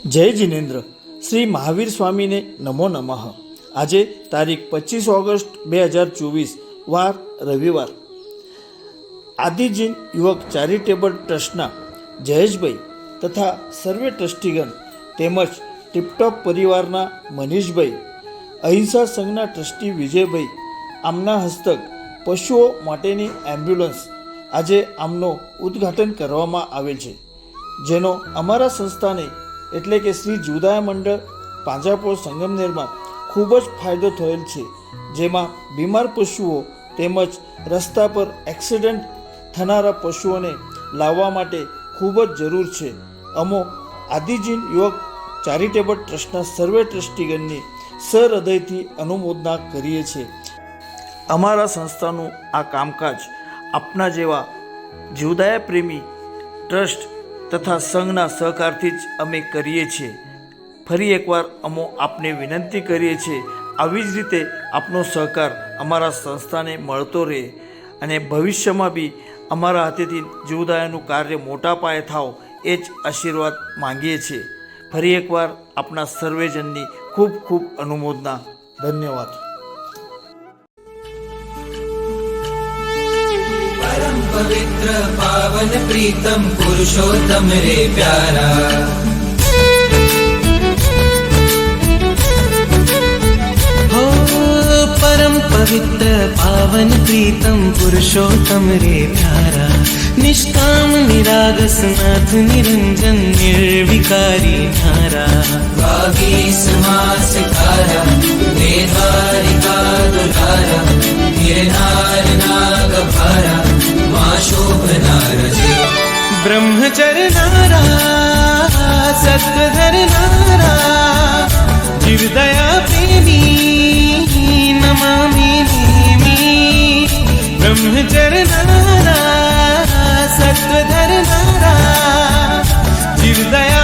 જય જિનેન્દ્ર. શ્રી મહાવીર સ્વામીને નમો નમઃ. આજે તારીખ 25 ઓગસ્ટ 2024 વાર રવિવાર. આદિજીન યુવક ચેરિટેબલ ટ્રસ્ટના જયેશભાઈ તથા સર્વે ટ્રસ્ટીગણ તેમજ ટીપટોપ પરિવારના મનીષભાઈ, અહિંસા સંઘના ટ્રસ્ટી વિજયભાઈ આમના હસ્તક પશુઓ માટેની એમ્બ્યુલન્સ આજે આમનો ઉદ્ઘાટન કરવામાં આવેલ છે, જેનો અમારા સંસ્થાને એટલે કે શ્રી જીવદયા મંડળ પાંજરાપોળ સંગમનેરમાં ખૂબ જ ફાયદો થયેલ છે. જેમાં બીમાર પશુઓ તેમજ રસ્તા પર એક્સિડન્ટ થનારા પશુઓને લાવવા માટે ખૂબ જ જરૂર છે. અમો આદિજીન યુવક ચેરિટેબલ ટ્રસ્ટના સર્વે ટ્રસ્ટીગણની સહૃદયથી અનુમોદના કરીએ છીએ. અમારા સંસ્થાનું આ કામકાજ આપના જેવા જીવદયા પ્રેમી ટ્રસ્ટ તથા સંઘના સહકારથી જ અમે કરીએ છીએ. ફરી એકવાર અમો આપને વિનંતી કરીએ છીએ, આવી જ રીતે આપનો સહકાર અમારા સંસ્થાને મળતો રહે અને ભવિષ્યમાં બી અમારા હાથેથી જીવદયાનું કાર્ય મોટા પાયે થાવ એ જ આશીર્વાદ માંગીએ છીએ. ફરી એકવાર આપના સર્વેજનની ખૂબ ખૂબ અનુમોદના. ધન્યવાદ. परम पवित्र पावन प्रीतम पुरुषोत्तम रे प्यारा, हो परम पवित्र पावन प्रीतम पुरुषोत्तम रे प्यारा, निष्काम निरागस नाथ निरंजन निर्विकारी नारा, 22 मास कारा वेधारिका दुलारा, गिरनार नाग भारा मां शोभनार जे, ब्रह्मचर्य नारा सत्धर नारा, जीवदया प्रेमी नमामि नेमी, ब्रह्मचर्य नारा सत्धर नारा, जीवदया